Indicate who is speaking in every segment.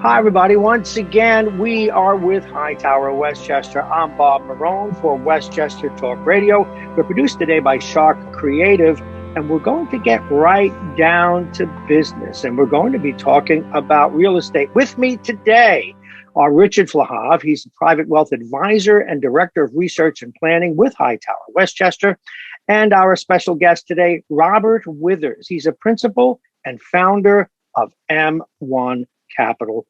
Speaker 1: Hi, everybody. Once again, we are with Hightower Westchester. I'm Bob Marone for Westchester Talk Radio. We're produced today by Shark Creative, and we're going to get right down to business. And we're going to be talking about real estate. With me today are Richard Flahav. He's a private wealth advisor and director of research and planning with Hightower Westchester. And our special guest today, Robert Withers. He's a principal and founder of M1 Capital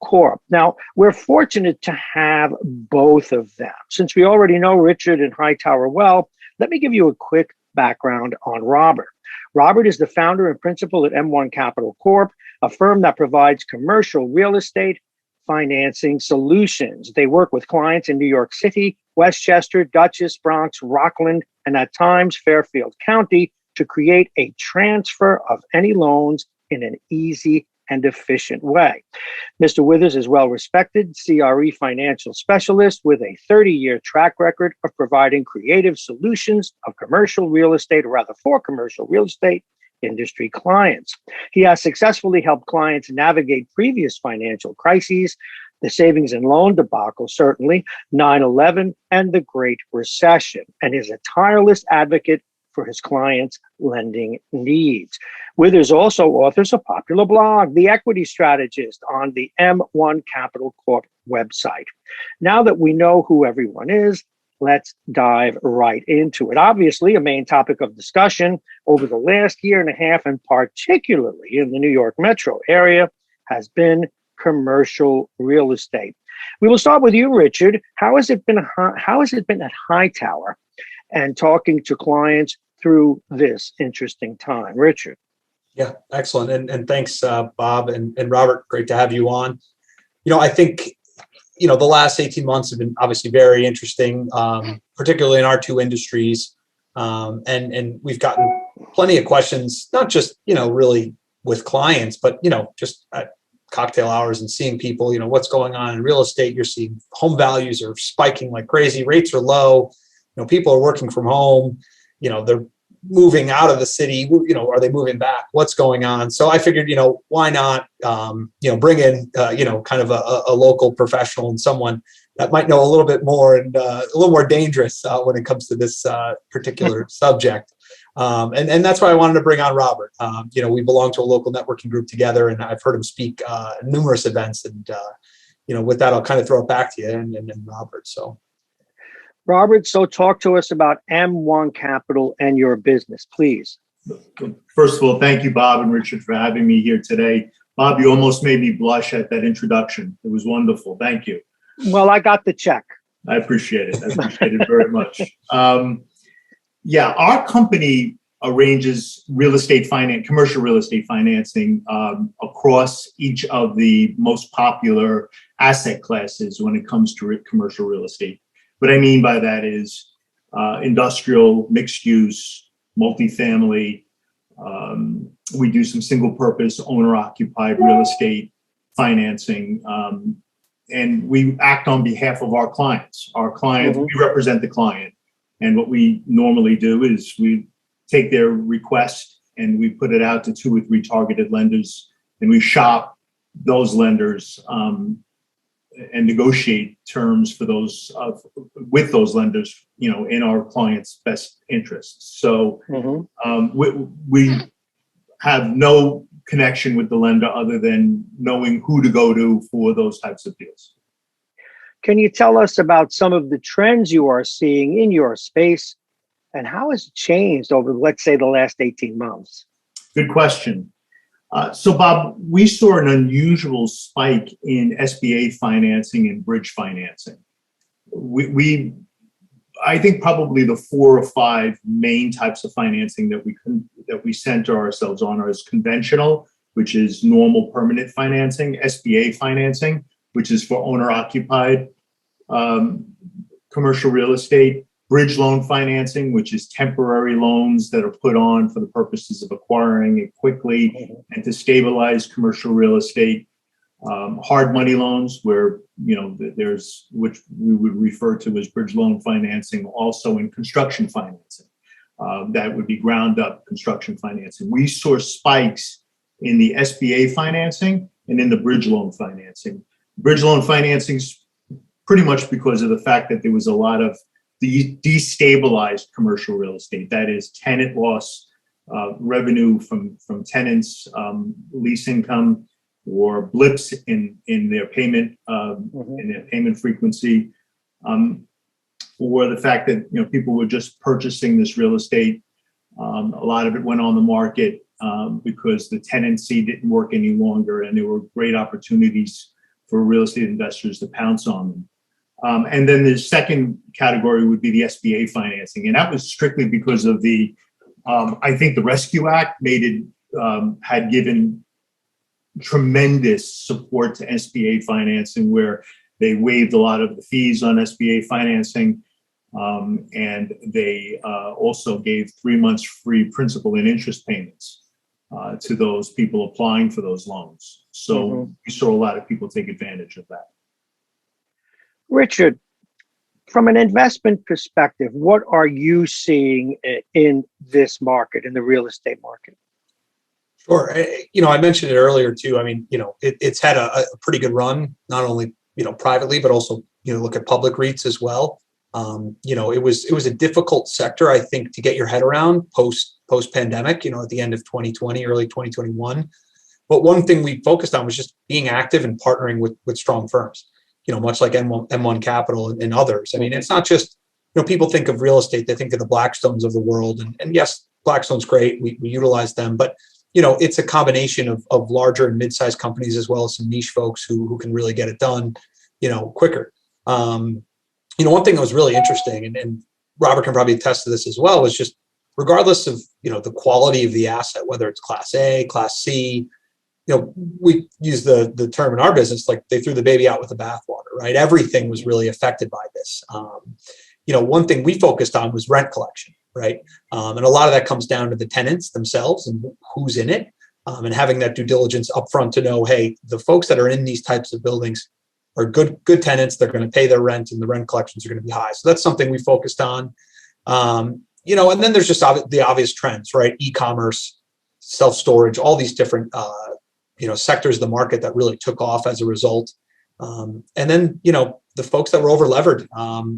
Speaker 1: Corp. Now, we're fortunate to have both of them. Since we already know Richard and Hightower well, let me give you a quick background on Robert. Robert is the founder and principal at M1 Capital Corp, a firm that provides commercial real estate financing solutions. They work with clients in New York City, Westchester, Dutchess, Bronx, Rockland, and at times Fairfield County to create a transfer of any loans in an easy and efficient way. Mr. Withers is well-respected CRE financial specialist with a 30-year track record of providing creative solutions of commercial real estate, or rather for commercial real estate industry clients. He has successfully helped clients navigate previous financial crises, the savings and loan debacle, certainly, 9/11, and the Great Recession, and is a tireless advocate for his clients' lending needs. Withers also authors a popular blog, The Equity Strategist, on the M1 Capital Corp website. Now that we know who everyone is, let's dive right into it. Obviously, a main topic of discussion over the last year and a half, and particularly in the New York metro area, has been commercial real estate. We will start with you, Richard. How has it been at Hightower and talking to clients through this interesting time? Richard.
Speaker 2: Yeah, excellent. And thanks, Bob and Robert. Great to have you on. I think, the last 18 months have been obviously very interesting, particularly in our two industries. And we've gotten plenty of questions, not just, really with clients, but, just at cocktail hours and seeing people, what's going on in real estate. You're seeing home values are spiking like crazy. Rates are low. People are working from home. They're moving out of the city. Are they moving back? What's going on? So I figured, why not, bring in, kind of a local professional and someone that might know a little bit more and a little more dangerous when it comes to this particular subject. And that's why I wanted to bring on Robert. We belong to a local networking group together, and I've heard him speak at numerous events. And, with that, I'll kind of throw it back to you and Robert.
Speaker 1: Robert, so talk to us about M1 Capital and your business, please.
Speaker 3: First of all, thank you, Bob and Richard, for having me here today. Bob, you almost made me blush at that introduction. It was wonderful. Thank you.
Speaker 1: Well, I got the check.
Speaker 3: I appreciate it. I appreciate it very much. Our company arranges real estate finance, commercial real estate financing across each of the most popular asset classes when it comes to commercial real estate. What I mean by that is industrial, mixed use, multifamily. We do some single purpose owner occupied real estate financing. And we act on behalf of our clients. Our clients, we represent the client. And what we normally do is we take their request and we put it out to 2 or 3 targeted lenders, and we shop those lenders and negotiate terms for those with those lenders, in our clients' best interests. So we have no connection with the lender other than knowing who to go to for those types of deals.
Speaker 1: Can you tell us about some of the trends you are seeing in your space and how has it changed over, let's say, the last 18 months?
Speaker 3: Good question. So, Bob, we saw an unusual spike in SBA financing and bridge financing. I think probably the 4 or 5 main types of financing that we center ourselves on are conventional, which is normal permanent financing, SBA financing, which is for owner-occupied commercial real estate, bridge loan financing, which is temporary loans that are put on for the purposes of acquiring it quickly and to stabilize commercial real estate. Hard money loans, where there's, which we would refer to as bridge loan financing, also in construction financing. That would be ground up construction financing. We saw spikes in the SBA financing and then the bridge loan financing. Bridge loan financing's pretty much because of the fact that there was a lot of destabilized commercial real estate. That is tenant loss, revenue from tenants, lease income, or blips in their payment in their payment frequency, or the fact that people were just purchasing this real estate. A lot of it went on the market because the tenancy didn't work any longer, and there were great opportunities for real estate investors to pounce on them. And then the second category would be the SBA financing, and that was strictly because of the I think the Rescue Act made it had given tremendous support to SBA financing, where they waived a lot of the fees on SBA financing, and they also gave 3 months free principal and interest payments to those people applying for those loans. So we saw a lot of people take advantage of that.
Speaker 1: Richard, from an investment perspective, what are you seeing in this market, in the real estate market?
Speaker 2: Sure. I mentioned it earlier too. I mean, it's had a pretty good run, not only, privately, but also, look at public REITs as well. It was a difficult sector, I think, to get your head around post pandemic, at the end of 2020, early 2021. But one thing we focused on was just being active and partnering with strong firms, much like M1 Capital and others. I mean, it's not just, people think of real estate, they think of the Blackstones of the world. And yes, Blackstone's great. We utilize them, but it's a combination of larger and mid-sized companies, as well as some niche folks who can really get it done, quicker. One thing that was really interesting, and Robert can probably attest to this as well, was just regardless of, the quality of the asset, whether it's Class A, Class C, we use the term in our business, like they threw the baby out with the bathwater, right? Everything was really affected by this. One thing we focused on was rent collection, right? And a lot of that comes down to the tenants themselves and who's in it, and having that due diligence upfront to know, hey, the folks that are in these types of buildings are good tenants. They're going to pay their rent, and the rent collections are going to be high. So that's something we focused on. And then there's just the obvious trends, right? E-commerce, self-storage, all these different sectors of the market that really took off as a result. And then, the folks that were over levered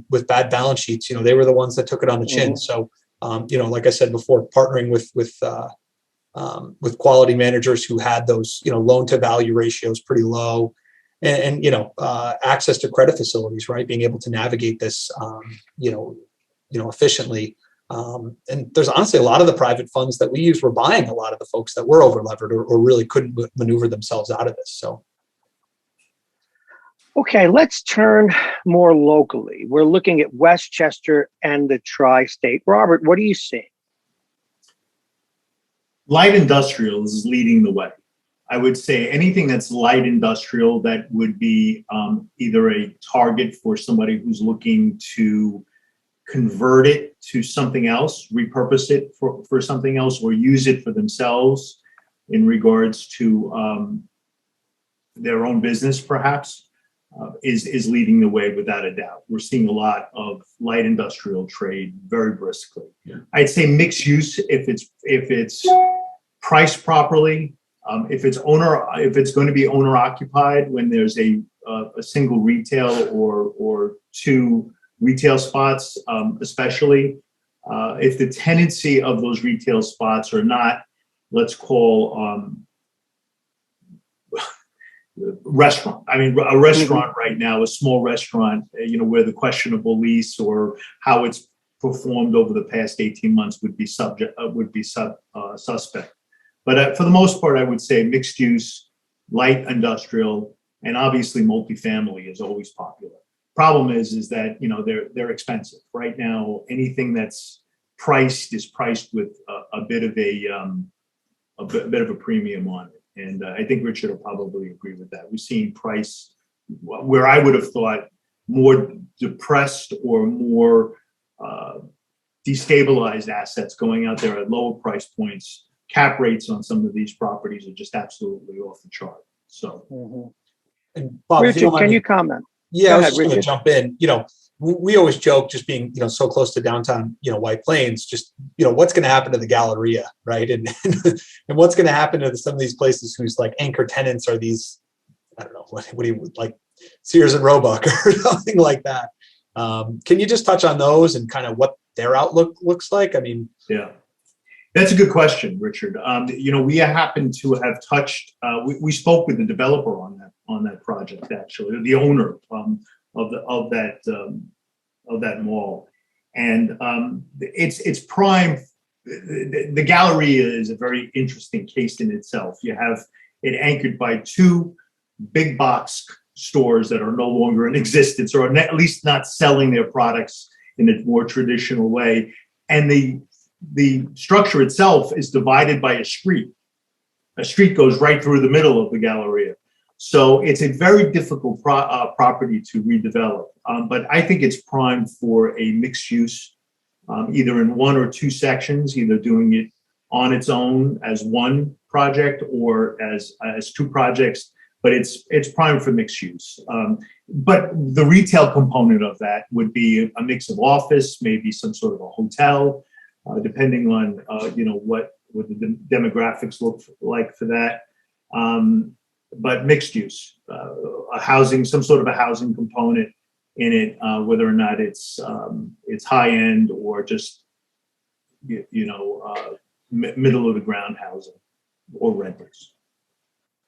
Speaker 2: with bad balance sheets, they were the ones that took it on the chin. So, like I said before, partnering with quality managers who had those, loan to value ratios pretty low, and access to credit facilities, right? Being able to navigate this, efficiently. And there's honestly a lot of the private funds that we use were buying a lot of the folks that were over levered or really couldn't maneuver themselves out of this. So.
Speaker 1: Okay, let's turn more locally. We're looking at Westchester and the tri-state. Robert, what are you seeing?
Speaker 3: Light industrial is leading the way. I would say anything that's light industrial that would be either a target for somebody who's looking to convert it to something else, repurpose it for something else, or use it for themselves in regards to their own business, perhaps. Is leading the way without a doubt. We're seeing a lot of light industrial trade very briskly. Yeah. I'd say mixed use if it's priced properly, if it's going to be owner occupied when there's a single retail or two retail spots, especially if the tenancy of those retail spots are not, let's call restaurant. I mean, a restaurant right now, a small restaurant, where the questionable lease or how it's performed over the past 18 months would be suspect. But for the most part, I would say mixed use, light industrial, and obviously multifamily is always popular. Problem is that they're expensive right now. Anything that's priced is priced with a bit of a premium on it. And I think Richard will probably agree with that. We're seeing price where I would have thought more depressed or more destabilized assets going out there at lower price points. Cap rates on some of these properties are just absolutely off the chart. So,
Speaker 2: and Bob,
Speaker 1: Richard, can you comment?
Speaker 2: Yeah, I was just going to jump in. We always joke, just being so close to downtown White Plains, just what's going to happen to the Galleria, right? And what's going to happen to some of these places whose like anchor tenants are these I don't know, what do you like, Sears and Roebuck or something like that. Can you just touch on those and kind of what their outlook looks like? I mean,
Speaker 3: Yeah, that's a good question, Richard. We happen to have touched. We spoke with the developer on that project, actually, the owner of that mall, and it's prime. The Galleria is a very interesting case in itself. You have it anchored by two big box stores that are no longer in existence, or at least not selling their products in a more traditional way, and the structure itself is divided by a street. A street goes right through the middle of the Galleria. So it's a very difficult property to redevelop. But I think it's primed for a mixed use, either in one or two sections, either doing it on its own as one project or as two projects. But it's primed for mixed use. But the retail component of that would be a mix of office, maybe some sort of a hotel, depending on what the demographics look like for that. But mixed use, some sort of a housing component in it, whether or not it's high end or just middle of the ground housing or renters.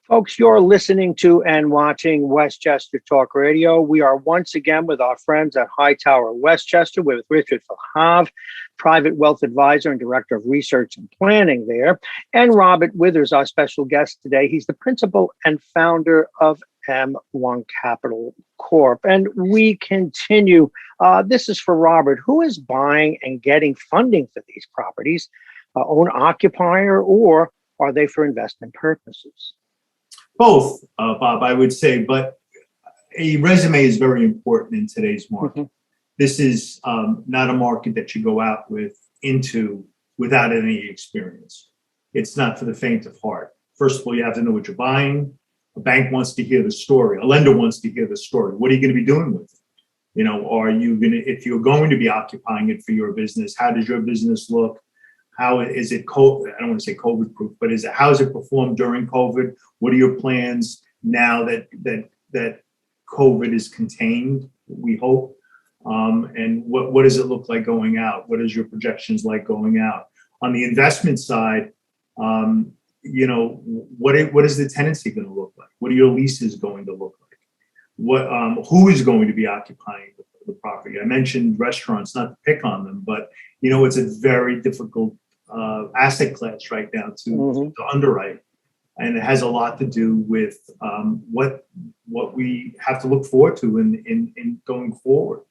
Speaker 1: Folks, you're listening to and watching Westchester Talk Radio. We are once again with our friends at Hightower Westchester with Richard Verhaaf, Private Wealth Advisor and Director of Research and Planning there, and Robert Withers, our special guest today. He's the principal and founder of M1 Capital Corp. And we continue. This is for Robert. Who is buying and getting funding for these properties? Owner-occupier, or are they for investment purposes?
Speaker 3: Both, Bob, I would say, but a resume is very important in today's market. Mm-hmm. This is not a market that you go out into without any experience. It's not for the faint of heart. First of all, you have to know what you're buying. A bank wants to hear the story. A lender wants to hear the story. What are you going to be doing with it? Are you going to, if you're going to be occupying it for your business, how does your business look? How is it? I don't want to say COVID proof, but how has it performed during COVID? What are your plans now that COVID is contained? We hope, and what does it look like going out? What is your projections like going out? On the investment side, what is the tenancy going to look like? What are your leases going to look like? Who is going to be occupying the property? I mentioned restaurants, not to pick on them, but it's a very difficult asset class right now to underwrite, and it has a lot to do with what we have to look forward to in going forward.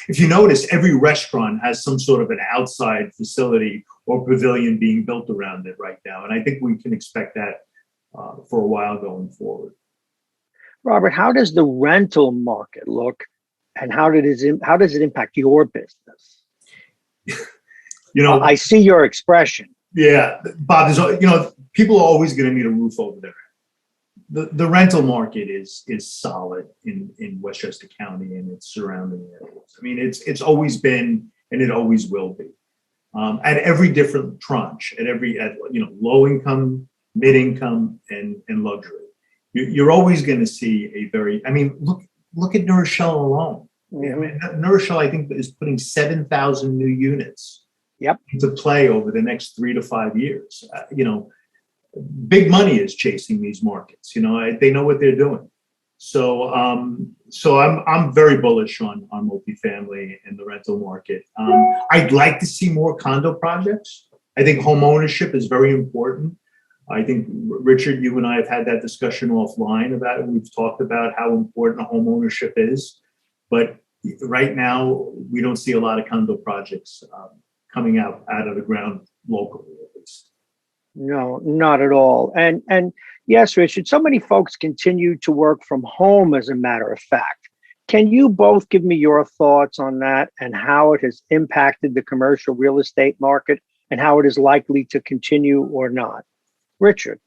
Speaker 3: If you notice, every restaurant has some sort of an outside facility or pavilion being built around it right now, and I think we can expect that for a while going forward.
Speaker 1: Robert, how does the rental market look, and how does it impact your business? I see your expression.
Speaker 3: Yeah, Bob, people are always going to need a roof over their head. The rental market is solid in Westchester County and its surrounding areas. I mean, it's always been, and it always will be, at every different tranche, at low income, mid income, and luxury. You're always going to see look at New Rochelle alone. Mm-hmm. New Rochelle, I think, is putting 7,000 new units into play over the next 3 to 5 years. Big money is chasing these markets. They know what they're doing. So I'm very bullish on multifamily and the rental market. I'd like to see more condo projects. I think home ownership is very important. I think, Richard, you and I have had that discussion offline about it. We've talked about how important home ownership is. But right now, we don't see a lot of condo projects coming out of the ground locally, at least.
Speaker 1: No, not at all. And yes, Richard, so many folks continue to work from home, as a matter of fact. Can you both give me your thoughts on that and how it has impacted the commercial real estate market and how it is likely to continue or not? Richard.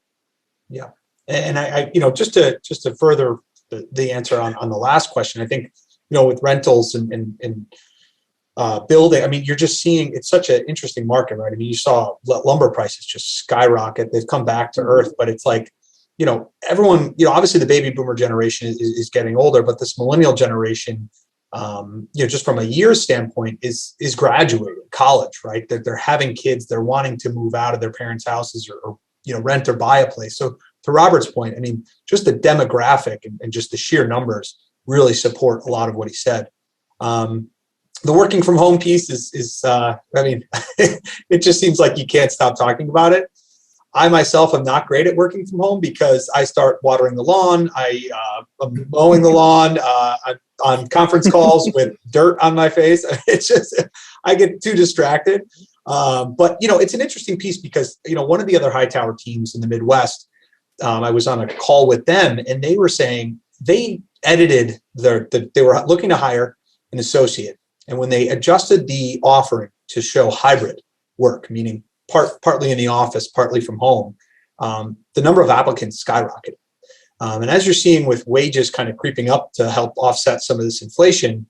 Speaker 2: Yeah. And I just to further the answer on the last question, I think, with rentals and building, I mean, you're just seeing, it's such an interesting market, right? I mean, you saw lumber prices just skyrocket. They've come back to earth, but it's like, everyone, obviously the baby boomer generation is getting older, but this millennial generation, just from a year standpoint is graduating college, right? They're having kids, they're wanting to move out of their parents' houses or rent or buy a place. So to Robert's point, I mean, just the demographic and just the sheer numbers really support a lot of what he said. The working from home piece is I mean, it just seems like you can't stop talking about it. I myself am not great at working from home because I start watering the lawn. I'm mowing the lawn. I'm on conference calls with dirt on my face. It's just, I get too distracted. But, it's an interesting piece because, one of the other Hightower teams in the Midwest, I was on a call with them and they were saying they edited they were looking to hire an associate. And when they adjusted the offering to show hybrid work, meaning partly in the office, partly from home, the number of applicants skyrocketed. And as you're seeing with wages kind of creeping up to help offset some of this inflation,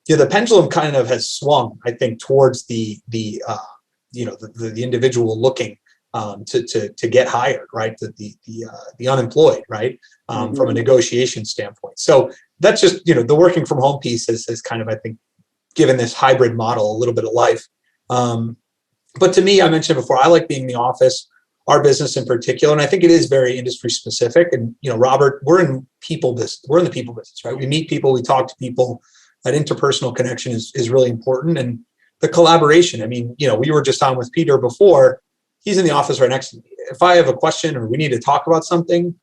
Speaker 2: the pendulum kind of has swung, I think, towards the individual looking to get hired, right? The unemployed, right? From a negotiation standpoint. So that's just, the working from home piece has kind of, I think, given this hybrid model a little bit of life. But to me, I mentioned before, I like being in the office, our business in particular, and I think it is very industry specific. And, Robert, we're in people business. We're in the people business, right? We meet people, we talk to people. That interpersonal connection is really important. And the collaboration. I mean, we were just on with Peter before. He's in the office right next to me. If I have a question or we need to talk about something,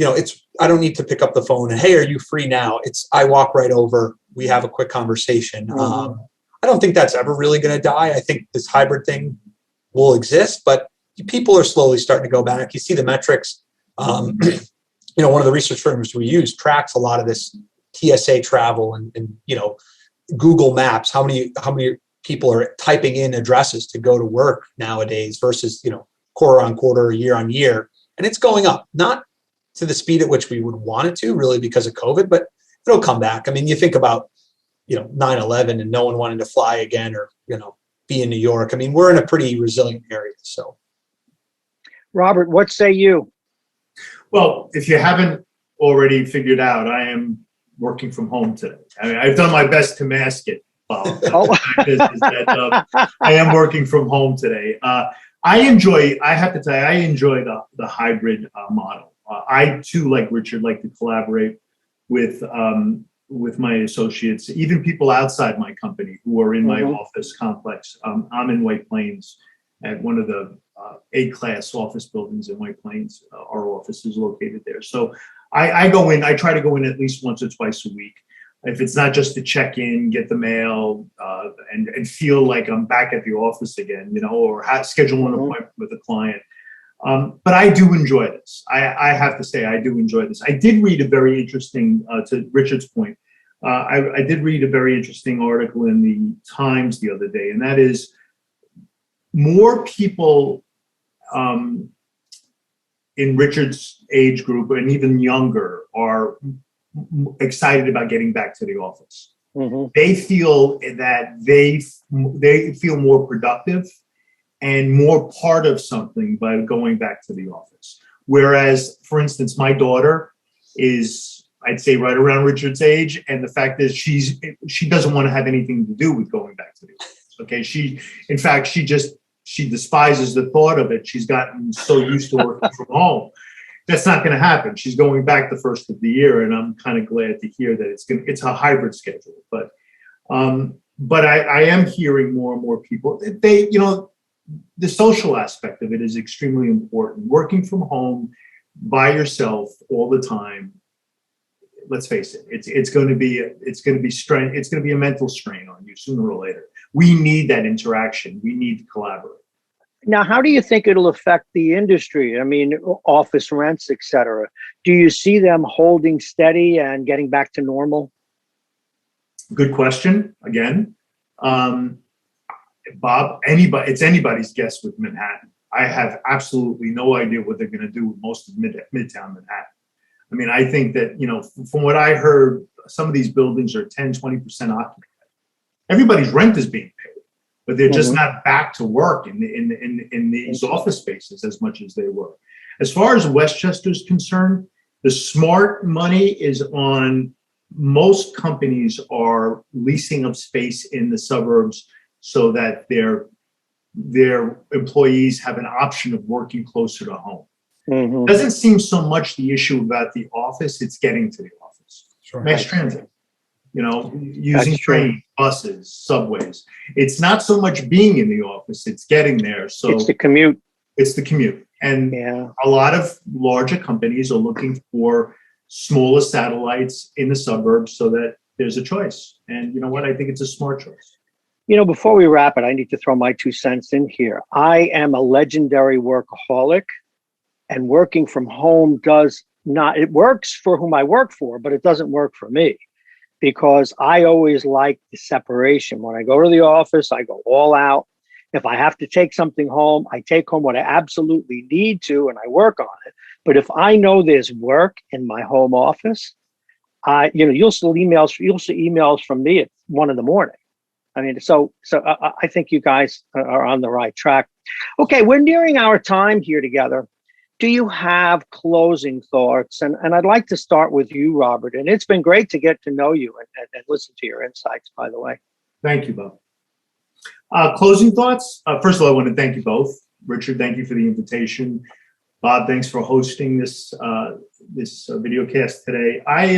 Speaker 2: I don't need to pick up the phone and, hey, are you free now? I walk right over. We have a quick conversation. I don't think that's ever really going to die. I think this hybrid thing will exist, but people are slowly starting to go back. You see the metrics. One of the research firms we use tracks a lot of this TSA travel and Google Maps. How many people are typing in addresses to go to work nowadays versus quarter on quarter, year on year, and it's going up. Not to the speed at which we would want it to, really, because of COVID, but it'll come back. I mean, you think about 9/11 and no one wanting to fly again or, be in New York. I mean, we're in a pretty resilient area. So,
Speaker 1: Robert, what say you?
Speaker 3: Well, if you haven't already figured out, I am working from home today. I mean, I've done my best to mask it, Bob. I am working from home today. I have to tell you, I enjoy the hybrid model. I too, like Richard, like to collaborate with my associates, even people outside my company who are in my office complex. I'm in White Plains at one of the A-class office buildings in White Plains. Our office is located there. So I go in, I try to go in at least once or twice a week. If it's not just to check in, get the mail, and feel like I'm back at the office again, or schedule an appointment with a client. But I do enjoy this. I have to say, I do enjoy this. I did read a very interesting, to Richard's point, I did read a very interesting article in the Times the other day, and that is more people in Richard's age group and even younger are excited about getting back to the office. They feel that they feel more productive and more part of something by going back to the office. Whereas, for instance, my daughter is, I'd say, right around Richard's age, and the fact is she doesn't want to have anything to do with going back to the office. Okay, she despises the thought of it. She's gotten so used to working from home. That's not going to happen. She's going back the first of the year, and I'm kind of glad to hear that it's a hybrid schedule. But I am hearing more and more people. The social aspect of it is extremely important. Working from home by yourself all the time. Let's face it. It's going to be strain. It's going to be a mental strain on you sooner or later. We need that interaction. We need to collaborate.
Speaker 1: Now, how do you think it'll affect the industry? I mean, office rents, et cetera. Do you see them holding steady and getting back to normal?
Speaker 3: Good question. Again, Bob, it's anybody's guess with Manhattan. I have absolutely no idea what they're going to do with most of Midtown Manhattan. I mean, I think that, from what I heard, some of these buildings are 10, 20% occupied. Everybody's rent is being paid, but they're just not back to work in these office spaces as much as they were. As far as Westchester is concerned, the smart money is on, most companies are leasing of space in the suburbs so that their employees have an option of working closer to home.
Speaker 1: Mhm.
Speaker 3: Doesn't seem so much the issue about the office, it's getting to the office.
Speaker 2: Sure.
Speaker 3: Mass transit, using
Speaker 1: That's true.
Speaker 3: trains, buses, subways. It's not so much being in the office, it's getting there. So
Speaker 1: It's the commute.
Speaker 3: it's the commute. And
Speaker 1: Yeah.
Speaker 3: a lot of larger companies are looking for smaller satellites in the suburbs so that there's a choice. And you know what? I think it's a smart choice.
Speaker 1: Before we wrap it, I need to throw my 2 cents in here. I am a legendary workaholic, and working from home does not, it works for whom I work for, but it doesn't work for me because I always like the separation. When I go to the office, I go all out. If I have to take something home, I take home what I absolutely need to and I work on it. But if I know there's work in my home office, you'll see emails from me at 1 a.m. I mean, so I think you guys are on the right track. Okay, we're nearing our time here together. Do you have closing thoughts? And I'd like to start with you, Robert. And it's been great to get to know you and listen to your insights, by the way.
Speaker 3: Thank you, Bob. Closing thoughts. First of all, I want to thank you both. Richard, thank you for the invitation. Bob, thanks for hosting this video cast today. I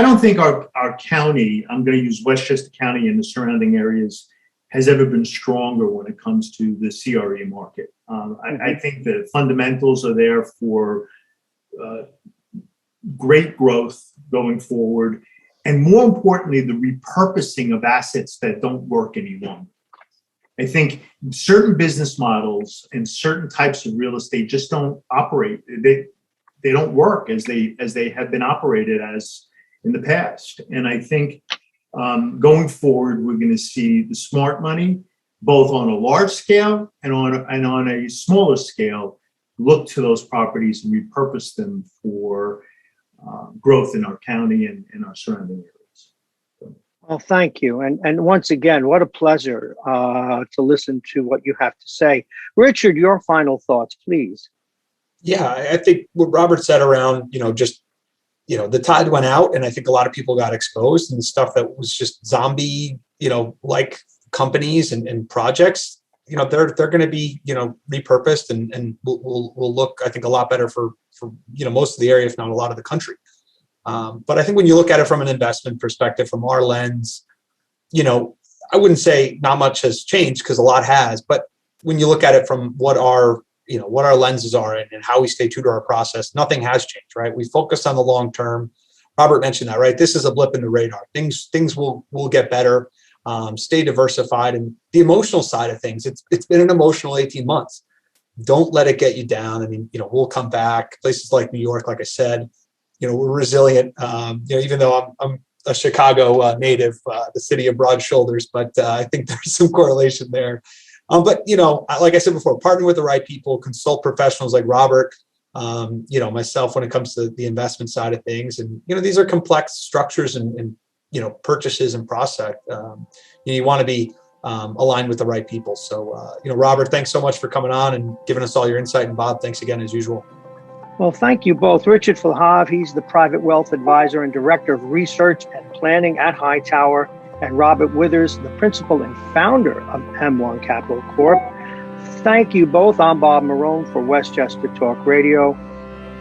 Speaker 3: don't think our county, I'm going to use Westchester County and the surrounding areas, has ever been stronger when it comes to the CRE market. I think the fundamentals are there for great growth going forward. And more importantly, the repurposing of assets that don't work any longer. I think certain business models and certain types of real estate just don't operate. They don't work as they have been operated as in the past. And I think going forward, we're going to see the smart money, both on a large scale and on a smaller scale, look to those properties and repurpose them for growth in our county and in our surrounding areas.
Speaker 1: Well, thank you. And once again, what a pleasure to listen to what you have to say. Richard, your final thoughts, please.
Speaker 2: Yeah, I think what Robert said around, the tide went out and I think a lot of people got exposed, and stuff that was just zombie, like companies and projects, they're going to be, repurposed and will look, I think, a lot better for most of the area, if not a lot of the country. But I think when you look at it from an investment perspective, from our lens, I wouldn't say not much has changed because a lot has, but when you look at it from what our lenses are and how we stay true to our process, nothing has changed, right? We focus on the long term. Robert mentioned that, right? This is a blip in the radar. Things will get better. Stay diversified. And the emotional side of things, it's been an emotional 18 months. Don't let it get you down. I mean, we'll come back. Places like New York, like I said, we're resilient. Even though I'm a Chicago native, the city of broad shoulders, but I think there's some correlation there. But like I said before, partner with the right people, consult professionals like Robert, myself when it comes to the investment side of things. And, these are complex structures and purchases and process. You want to be aligned with the right people. So, Robert, thanks so much for coming on and giving us all your insight. And Bob, thanks again, as usual.
Speaker 1: Well, thank you both. Richard Filhav, he's the Private Wealth Advisor and Director of Research and Planning at Hightower, and Robert Withers, the Principal and Founder of M1 Capital Corp. Thank you both. I'm Bob Marone for Westchester Talk Radio.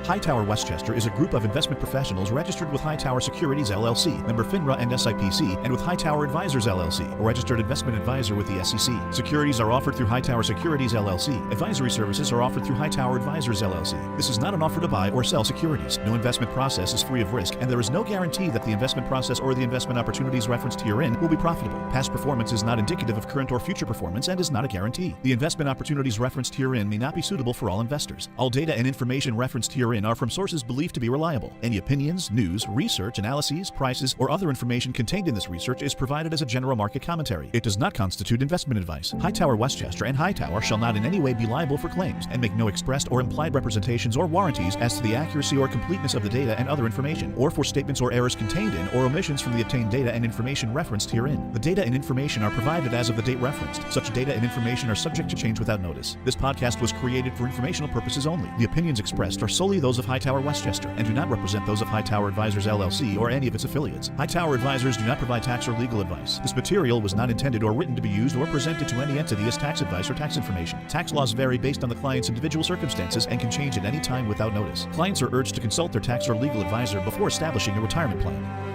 Speaker 4: Hightower Westchester is a group of investment professionals registered with Hightower Securities LLC, member FINRA and SIPC, and with Hightower Advisors LLC, a registered investment advisor with the SEC. Securities are offered through Hightower Securities LLC. Advisory services are offered through Hightower Advisors LLC. This is not an offer to buy or sell securities. No investment process is free of risk, and there is no guarantee that the investment process or the investment opportunities referenced herein will be profitable. Past performance is not indicative of current or future performance and is not a guarantee. The investment opportunities referenced herein may not be suitable for all investors. All data and information referenced herein herein are from sources believed to be reliable. Any opinions, news, research, analyses, prices, or other information contained in this research is provided as a general market commentary. It does not constitute investment advice. Hightower Westchester and Hightower shall not in any way be liable for claims and make no expressed or implied representations or warranties as to the accuracy or completeness of the data and other information, or for statements or errors contained in or omissions from the obtained data and information referenced herein. The data and information are provided as of the date referenced. Such data and information are subject to change without notice. This podcast was created for informational purposes only. The opinions expressed are solely those of Hightower Westchester and do not represent those of Hightower Advisors LLC or any of its affiliates. Hightower Advisors do not provide tax or legal advice. This material was not intended or written to be used or presented to any entity as tax advice or tax information. Tax laws vary based on the client's individual circumstances and can change at any time without notice. Clients are urged to consult their tax or legal advisor before establishing a retirement plan.